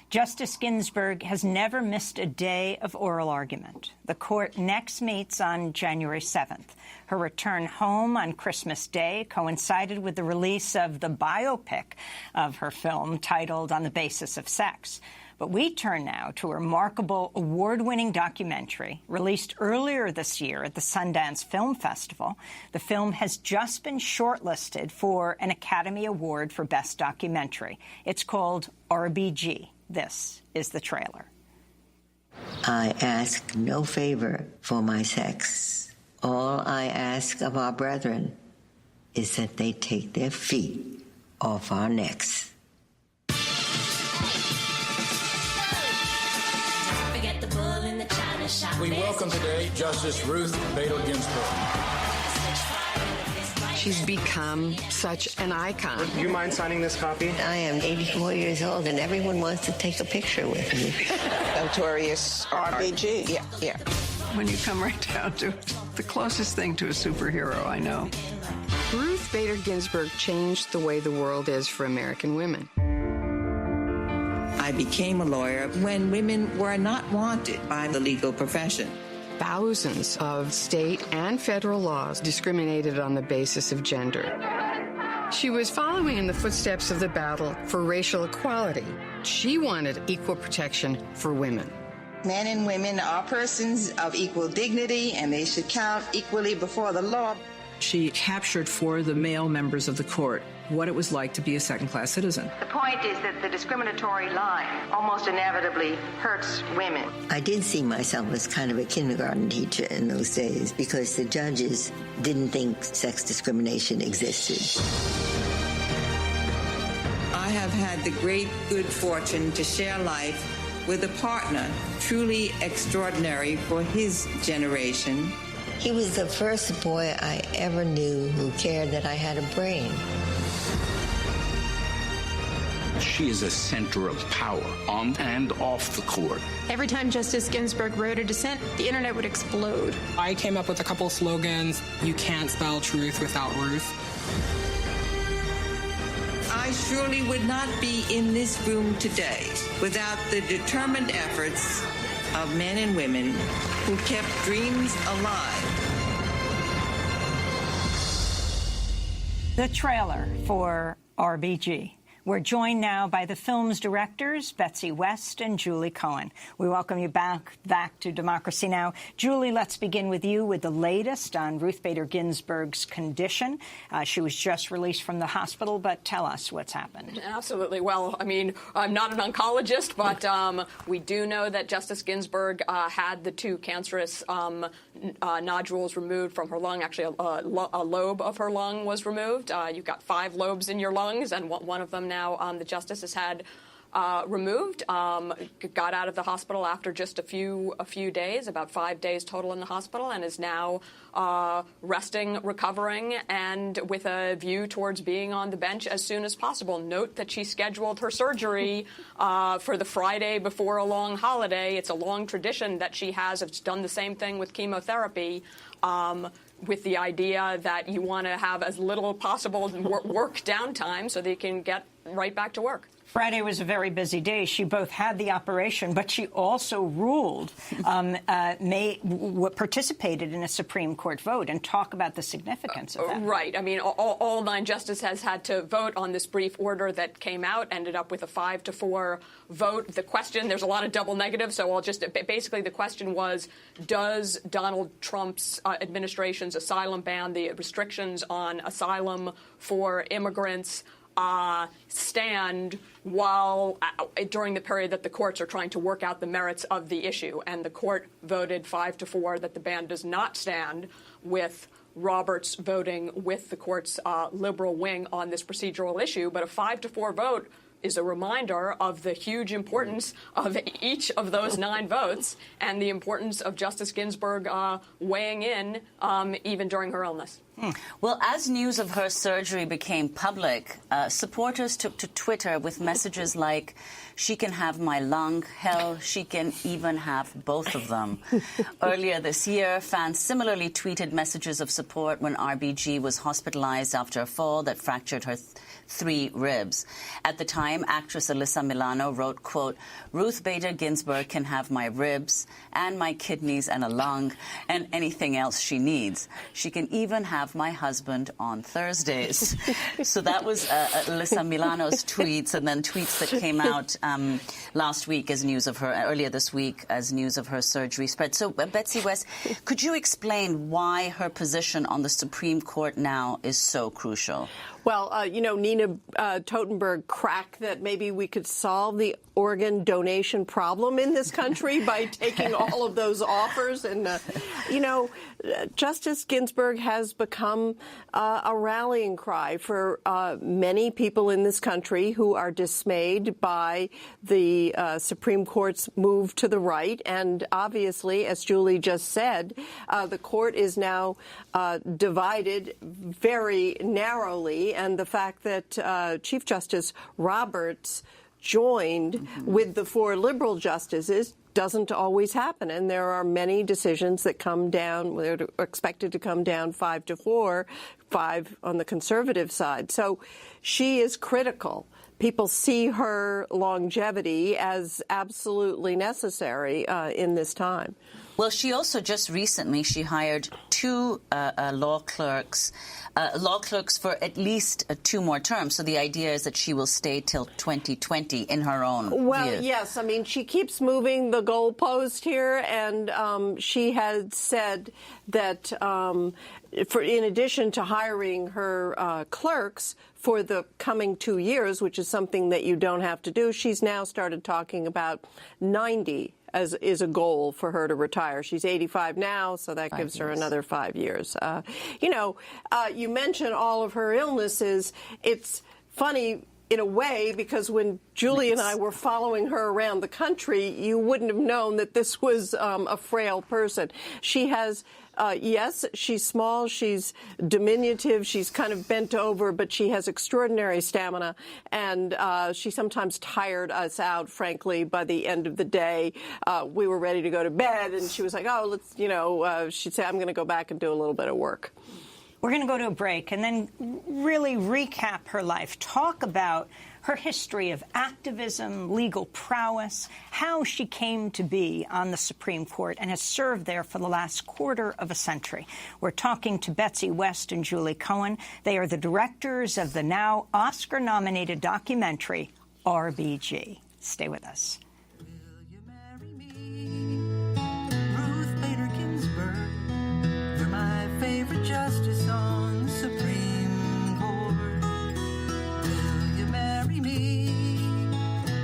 Justice Ginsburg has never missed a day of oral argument. The court next meets on January 7th. Her return home on Christmas Day coincided with the release of the biopic of her film titled On the Basis of Sex. But we turn now to a remarkable award-winning documentary released earlier this year at the Sundance Film Festival. The film has just been shortlisted for an Academy Award for Best Documentary. It's called RBG. This is the trailer. I ask no favor for my sex. All I ask of our brethren is that they take their feet off our necks. We welcome today Justice Ruth Bader Ginsburg. She's become such an icon. Do you mind signing this copy? I am 84 years old, and everyone wants to take a picture with me. Notorious RBG. Yeah. When you come right down to it, the closest thing to a superhero I know. Ruth Bader Ginsburg changed the way the world is for American women. I became a lawyer when women were not wanted by the legal profession. Thousands of state and federal laws discriminated on the basis of gender. She was following in the footsteps of the battle for racial equality. She wanted equal protection for women. Men and women are persons of equal dignity, and they should count equally before the law. She captured for the male members of the court what it was like to be a second-class citizen. The point is that the discriminatory line almost inevitably hurts women. I did see myself as kind of a kindergarten teacher in those days because the judges didn't think sex discrimination existed. I have had the great good fortune to share life with a partner truly extraordinary for his generation. He was the first boy I ever knew who cared that I had a brain. She is a center of power on and off the court. Every time Justice Ginsburg wrote a dissent, the internet would explode. I came up with a couple slogans. You can't spell truth without Ruth. I surely would not be in this room today without the determined efforts of men and women who kept dreams alive. The trailer for RBG. We're joined now by the film's directors, Betsy West and Julie Cohen. We welcome you back to Democracy Now! Julie, let's begin with you with the latest on Ruth Bader Ginsburg's condition. She was just released from the hospital, but tell us what's happened. Absolutely. Well, I mean, I'm not an oncologist, but we do know that Justice Ginsburg had the 2 cancerous nodules removed from her lung. Actually, a lobe of her lung was removed. You've got 5 lobes in your lungs, and one of them now the justice has had removed. Got out of the hospital after just a few days, about 5 days total in the hospital, and is now resting, recovering, and with a view towards being on the bench as soon as possible. Note that she scheduled her surgery for the Friday before a long holiday. It's a long tradition that she has. It's done the same thing with chemotherapy. With the idea that you want to have as little possible work downtime so that you can get right back to work. Friday was a very busy day. She both had the operation, but she also ruled, participated in a Supreme Court vote, and talk about the significance of that. Right. I mean, all 9 justices has had to vote on this brief order that came out, ended up with a 5-4 vote. The question, there's a lot of double negatives, so I'll just, basically the question was, does Donald Trump's administration's asylum ban, the restrictions on asylum for immigrants, stand while during the period that the courts are trying to work out the merits of the issue? And the court voted 5-4 that the ban does not stand, with Roberts voting with the court's liberal wing on this procedural issue. But a 5-4 vote is a reminder of the huge importance of each of those 9 votes and the importance of Justice Ginsburg weighing in even during her illness. Well, as news of her surgery became public, supporters took to Twitter with messages like, "She can have my lung, hell, she can even have both of them." Earlier this year, fans similarly tweeted messages of support when RBG was hospitalized after a fall that fractured her 3 ribs. At the time, actress Alyssa Milano wrote, quote, "Ruth Bader Ginsburg can have my ribs and my kidneys and a lung and anything else she needs. She can even have my husband on Thursdays." So that was Alyssa Milano's tweets, and then tweets that came out last week as news of her, earlier this week as news of her surgery spread. So, Betsy West, could you explain why her position on the Supreme Court now is so crucial? Well, Nina Totenberg cracked that maybe we could solve the organ donation problem in this country by taking all of those offers. And, Justice Ginsburg has become a rallying cry for many people in this country who are dismayed by the Supreme Court's move to the right. And obviously, as Julie just said, the court is now divided very narrowly. And the fact that Chief Justice Roberts joined with the 4 liberal justices doesn't always happen. And there are many decisions that come down, they're expected to come down 5-4, 5 on the conservative side. So she is critical. People see her longevity as absolutely necessary in this time. Well, she also just recently, she hired 2 law clerks for at least 2 more terms. So the idea is that she will stay till 2020 in her own view. Yes. I mean, she keeps moving the goalpost here, and she had said that in addition to hiring her clerks for the coming 2 years, which is something that you don't have to do, she's now started talking about 90 is a goal for her to retire. She's 85 now, so that gives her another 5 years. You mentioned all of her illnesses. It's funny in a way, because when Julie and I were following her around the country, you wouldn't have known that this was a frail person. She has, yes, she's small, she's diminutive, she's kind of bent over, but she has extraordinary stamina, and she sometimes tired us out, frankly, by the end of the day. We were ready to go to bed, and she was like, oh, let's, she'd say, I'm going to go back and do a little bit of work. We're going to go to a break and then really recap her life, talk about her history of activism, legal prowess, how she came to be on the Supreme Court and has served there for the last quarter of a century. We're talking to Betsy West and Julie Cohen. They are the directors of the now Oscar-nominated documentary, RBG. Stay with us. Favorite justice on the Supreme Court. Will you marry me,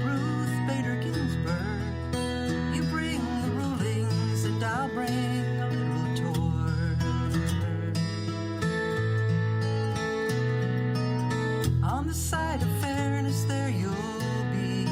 Ruth Bader Ginsburg? You bring the rulings and I'll bring a little tour. On the side of fairness there you'll be.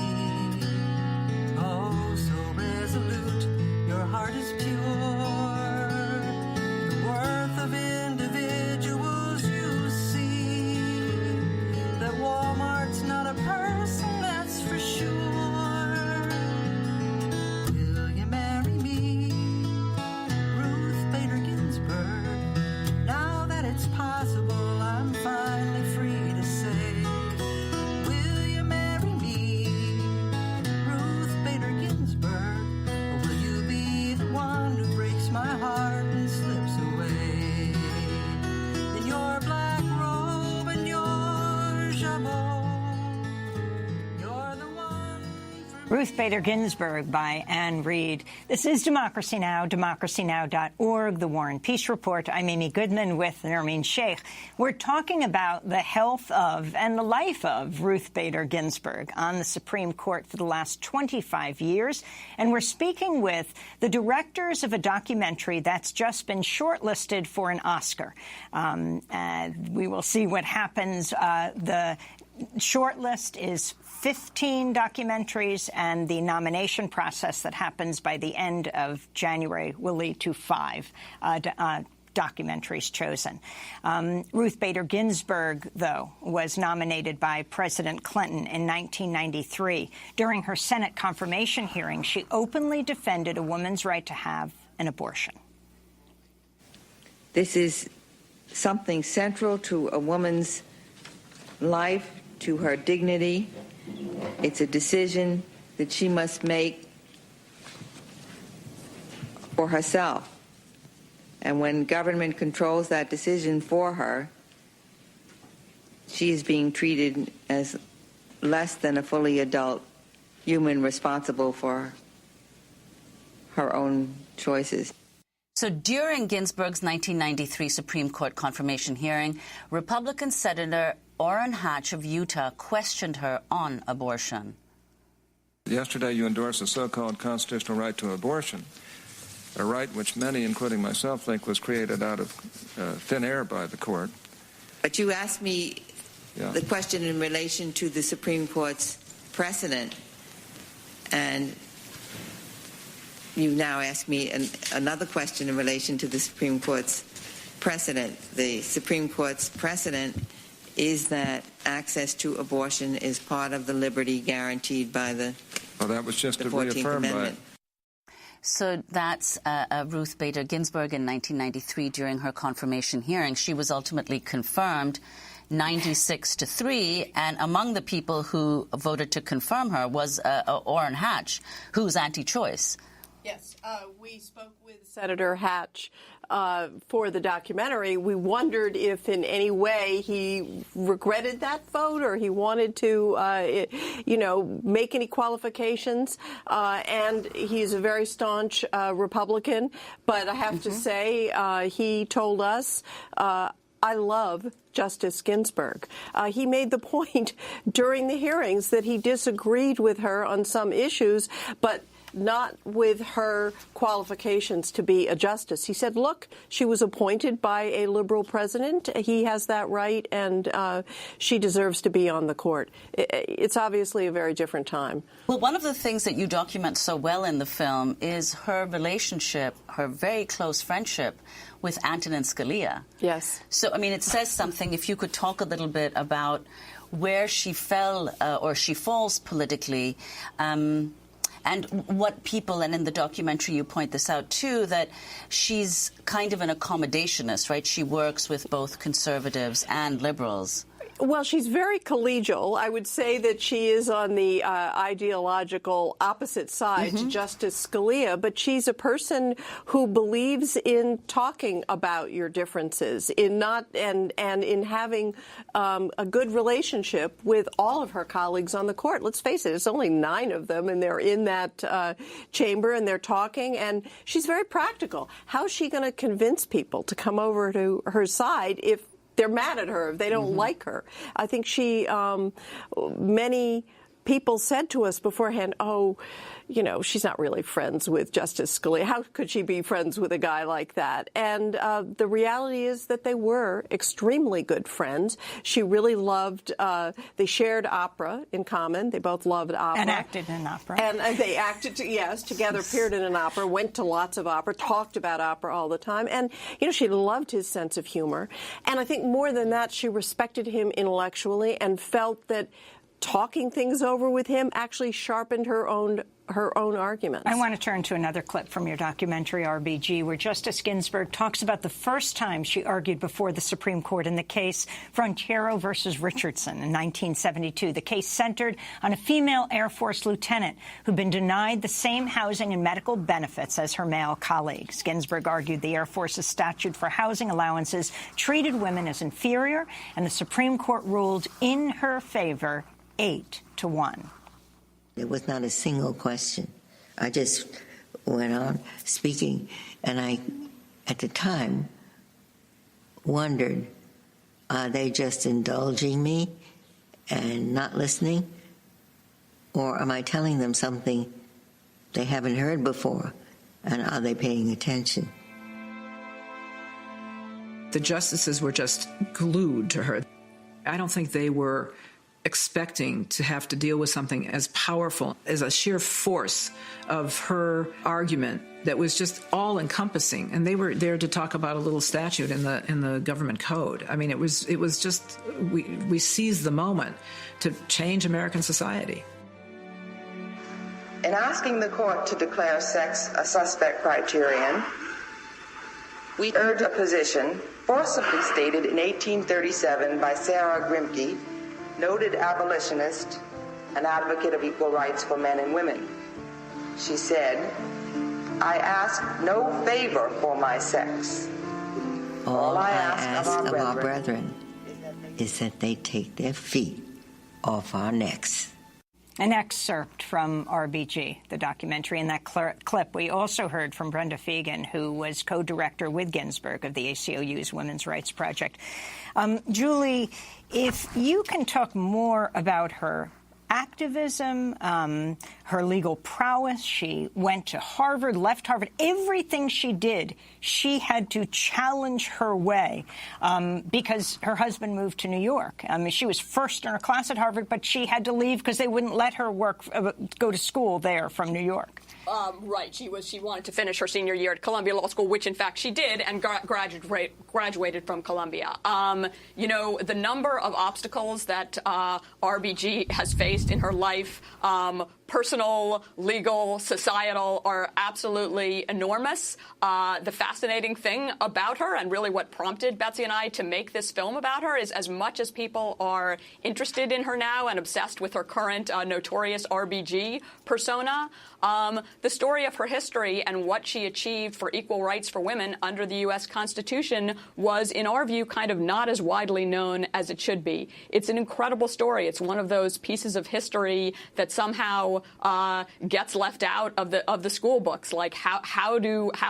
Ruth Bader Ginsburg by Anne Reid. This is Democracy Now!, democracynow.org, The War and Peace Report. I'm Amy Goodman with Nermeen Sheikh. We're talking about the health of and the life of Ruth Bader Ginsburg on the Supreme Court for the last 25 years. And we're speaking with the directors of a documentary that's just been shortlisted for an Oscar. We will see what happens. The shortlist is 15 documentaries, and the nomination process that happens by the end of January will lead to 5 documentaries chosen. Ruth Bader Ginsburg, though, was nominated by President Clinton in 1993. During her Senate confirmation hearing, she openly defended a woman's right to have an abortion. This is something central to a woman's life, to her dignity. It's a decision that she must make for herself. And when government controls that decision for her, she is being treated as less than a fully adult human responsible for her own choices. So during Ginsburg's 1993 Supreme Court confirmation hearing, Republican Senator Orrin Hatch of Utah questioned her on abortion. Yesterday you endorsed the so-called constitutional right to abortion, a right which many, including myself, think was created out of thin air by the court. But you asked me the question in relation to the Supreme Court's precedent, and you now ask me another question in relation to the Supreme Court's precedent. The Supreme Court's precedent is that access to abortion is part of the liberty guaranteed by the 14th Amendment. So that's Ruth Bader Ginsburg in 1993 during her confirmation hearing. She was ultimately confirmed 96-3, and among the people who voted to confirm her was Orrin Hatch, who's anti-choice. Yes, we spoke with Senator Hatch for the documentary. We wondered if in any way he regretted that vote or he wanted to, make any qualifications. And he's a very staunch Republican. But I have to say, he told us, I love Justice Ginsburg. He made the point during the hearings that he disagreed with her on some issues, but not with her qualifications to be a justice. He said, look, she was appointed by a liberal president. He has that right, and she deserves to be on the court. It's obviously a very different time. Well, one of the things that you document so well in the film is her relationship, her very close friendship with Antonin Scalia. Yes. So, I mean, it says something. If you could talk a little bit about where she fell or she falls politically, and what people, and in the documentary you point this out too, that she's kind of an accommodationist, right? She works with both conservatives and liberals. Well, she's very collegial. I would say that she is on the ideological opposite side to Justice Scalia, but she's a person who believes in talking about your differences, in not and in having a good relationship with all of her colleagues on the court. Let's face it, it's only 9 of them, and they're in that chamber and they're talking, and she's very practical. How is she going to convince people to come over to her side if they're mad at her, if they don't like her? I think she, many people said to us beforehand, oh, she's not really friends with Justice Scalia. How could she be friends with a guy like that? And the reality is that they were extremely good friends. She really loved, they shared opera in common. They both loved opera. And acted in opera. And they acted, together, appeared in an opera, went to lots of opera, talked about opera all the time. And, she loved his sense of humor. And I think more than that, she respected him intellectually and felt that talking things over with him actually sharpened her own arguments. I want to turn to another clip from your documentary, RBG, where Justice Ginsburg talks about the first time she argued before the Supreme Court in the case Frontiero versus Richardson in 1972. The case centered on a female Air Force lieutenant who'd been denied the same housing and medical benefits as her male colleagues. Ginsburg argued the Air Force's statute for housing allowances treated women as inferior, and the Supreme Court ruled in her favor 8-1. There was not a single question. I just went on speaking, and I, at the time, wondered, are they just indulging me and not listening? Or am I telling them something they haven't heard before, and are they paying attention? The justices were just glued to her. I don't think they were expecting to have to deal with something as powerful as a sheer force of her argument that was just all-encompassing. And they were there to talk about a little statute in the government code. I mean, it was just, we seized the moment to change American society. In asking the court to declare sex a suspect criterion, we urge a position forcibly stated in 1837 by Sarah Grimke, noted abolitionist and advocate of equal rights for men and women. She said, "I ask no favor for my sex. All I ask of our brethren is that they take their feet off our necks." An excerpt from RBG, the documentary. In that clip, we also heard from Brenda Fegan, who was co-director with Ginsburg of the ACLU's Women's Rights Project. Julie, if you can talk more about her activism, her legal prowess. She went to Harvard, left Harvard. Everything she did, she had to challenge her way because her husband moved to New York. I mean, she was first in her class at Harvard, but she had to leave because they wouldn't let her go to school there from New York. Right. She wanted to finish her senior year at Columbia Law School, which, in fact, she did, and graduated from Columbia. You know, the number of obstacles that RBG has faced in her life, personal, legal, societal, are absolutely enormous. The fascinating thing about her, and really what prompted Betsy and I to make this film about her, is as much as people are interested in her now and obsessed with her current notorious RBG persona, the story of her history and what she achieved for equal rights for women under the U.S. Constitution was, in our view, kind of not as widely known as it should be. It's an incredible story. It's one of those pieces of history that somehow gets left out of the school books. Like how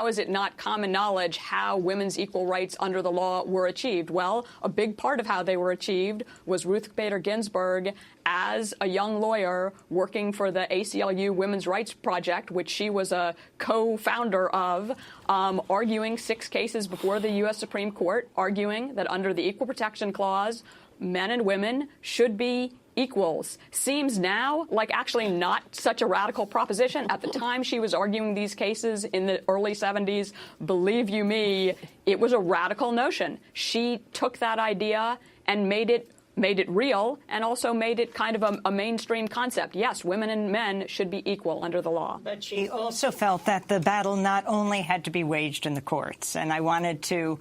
is it not common knowledge how women's equal rights under the law were achieved? Well, a big part of how they were achieved was Ruth Bader Ginsburg, as a young lawyer working for the ACLU Women's Rights Project, which she was a co-founder of, arguing 6 cases before the U.S. Supreme Court, arguing that under the Equal Protection Clause, men and women should be equals. Seems now like actually not such a radical proposition. At the time she was arguing these cases in the early 70s, believe you me, it was a radical notion. She took that idea and made it real, and also made it kind of a mainstream concept. Yes, women and men should be equal under the law. But she also felt that the battle not only had to be waged in the courts. And I wanted to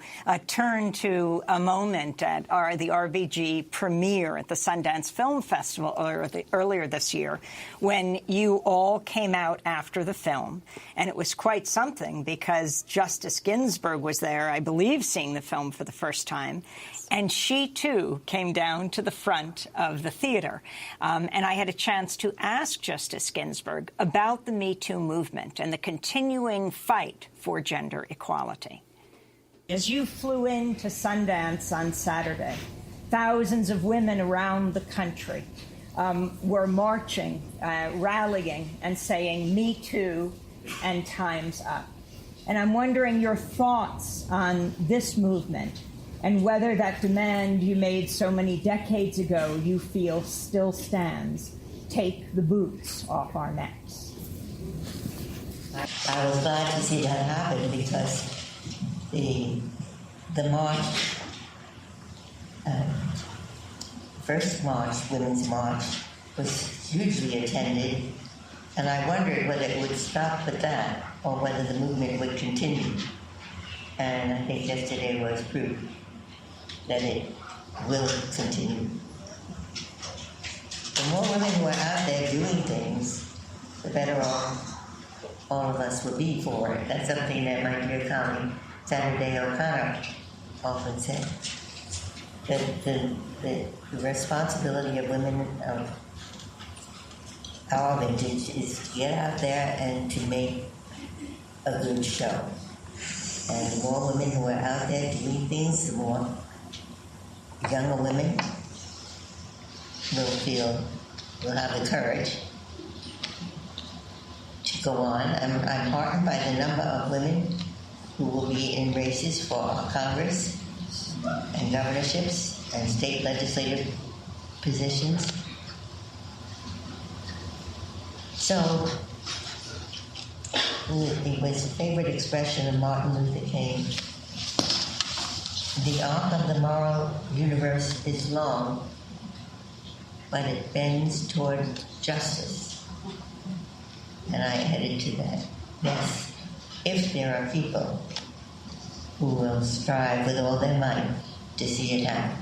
turn to a moment at the RBG premiere at the Sundance Film Festival earlier this year, when you all came out after the film. And it was quite something, because Justice Ginsburg was there, I believe, seeing the film for the first time. And she, too, came down to the front of the theater. And I had a chance to ask Justice Ginsburg about the Me Too movement and the continuing fight for gender equality. As you flew into Sundance on Saturday, thousands of women around the country were marching, rallying, and saying, "Me Too," and "Time's Up." And I'm wondering your thoughts on this movement, and whether that demand you made so many decades ago you feel still stands. Take the boots off our necks. I was glad to see that happen, because the march, first march, Women's March, was hugely attended, and I wondered whether it would stop at that or whether the movement would continue. And I think yesterday was proof that it will continue. The more women who are out there doing things, the better off all of us will be for it. That's something that my dear colleague Sandra Day O'Connor often said. The responsibility of women, of our vintage is to get out there and to make a good show. And the more women who are out there doing things, the more younger women will have the courage to go on. I'm heartened by the number of women who will be in races for Congress and governorships and state legislative positions. So it was a favorite expression of Martin Luther King. The arc of the moral universe is long, but it bends toward justice. And I added to that, yes, if there are people who will strive with all their might to see it happen.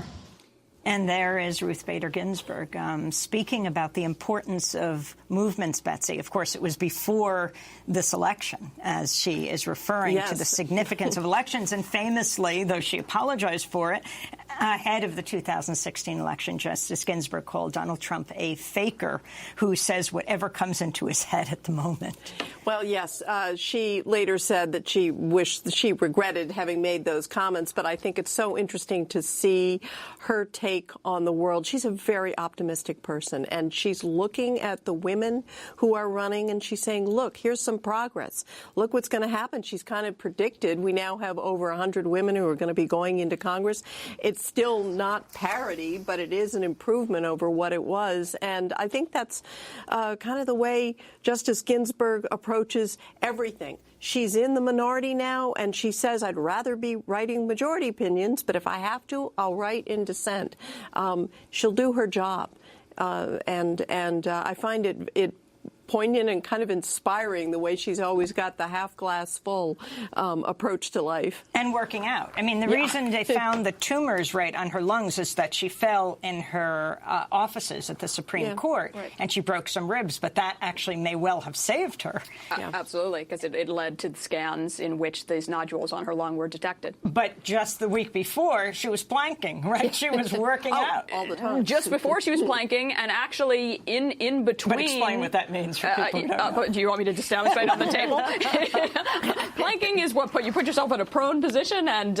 And there is Ruth Bader Ginsburg speaking about the importance of movements, Betsy. Of course, it was before this election, as she is referring to the significance of elections. And famously, though she apologized for it, ahead of the 2016 election, Justice Ginsburg called Donald Trump a faker who says whatever comes into his head at the moment. Well, yes, she later said that she regretted having made those comments, but I think it's so interesting to see her take on the world. She's a very optimistic person, and she's looking at the women who are running, and she's saying, look, here's some progress. Look what's going to happen. She's kind of predicted we now have over 100 women who are going to be going into Congress. It's still not parity, but it is an improvement over what it was, and I think that's kind of the way Justice Ginsburg approaches everything. She's in the minority now, and she says, I'd rather be writing majority opinions, but if I have to, I'll write in dissent. She'll do her job. And I find it poignant and kind of inspiring the way she's always got the half glass full approach to life. And working out. I mean, the reason they found the tumors right on her lungs is that she fell in her offices at the Supreme Court, and she broke some ribs, but that actually may well have saved her. Absolutely, because it led to the scans in which these nodules on her lung were detected. But just the week before, she was planking, right? She was working out. All the time. Just before she was planking, and actually in between... But explain what that means for people who don't know. Do you want me to just demonstrate on the table? Planking is what you put yourself in a prone position and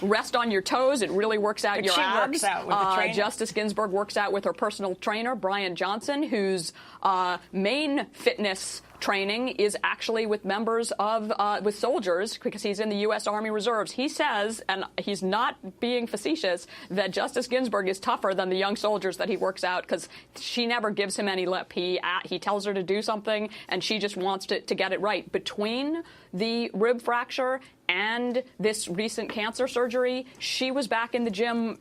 rest on your toes. It really works out your abs. Works out with the trainer. Justice Ginsburg works out with her personal trainer, Brian Johnson, whose main fitness training is actually with members of with soldiers, because he's in the U.S. Army Reserves. He says, and he's not being facetious, that Justice Ginsburg is tougher than the young soldiers that he works out, because she never gives him any lip. He tells her to do something, and she just wants to get it right. Between the rib fracture and this recent cancer surgery, she was back in the gym,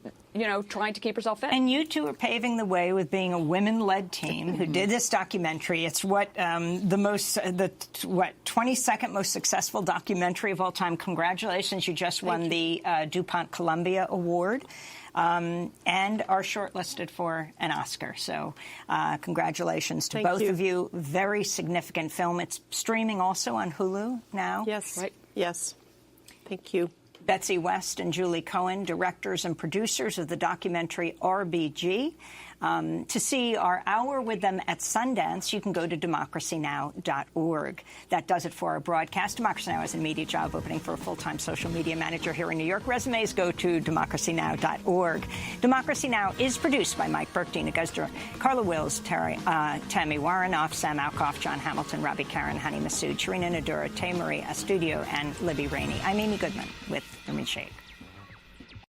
trying to keep herself fit. And you two are paving the way with being a women-led team who did this documentary. It's the 22nd most successful documentary of all time. Congratulations. You just won the DuPont Columbia Award. And are shortlisted for an Oscar. So congratulations to both of you. Very significant film. It's streaming also on Hulu now. Yes. Right. Yes. Thank you. Betsy West and Julie Cohen, directors and producers of the documentary RBG. To see our hour with them at Sundance, you can go to democracynow.org. That does it for our broadcast. Democracy Now! Is a media job opening for a full-time social media manager here in New York. Resumes go to democracynow.org. Democracy Now! Is produced by Mike Burke, Dina Guzder, Carla Wills, Tammy Warrenoff, Sam Alkoff, John Hamilton, Robbie Karen, Hani Massoud, Sharina Nadura, Tay Marie Astudio, and Libby Rainey. I'm Amy Goodman with Irmin Sheikh.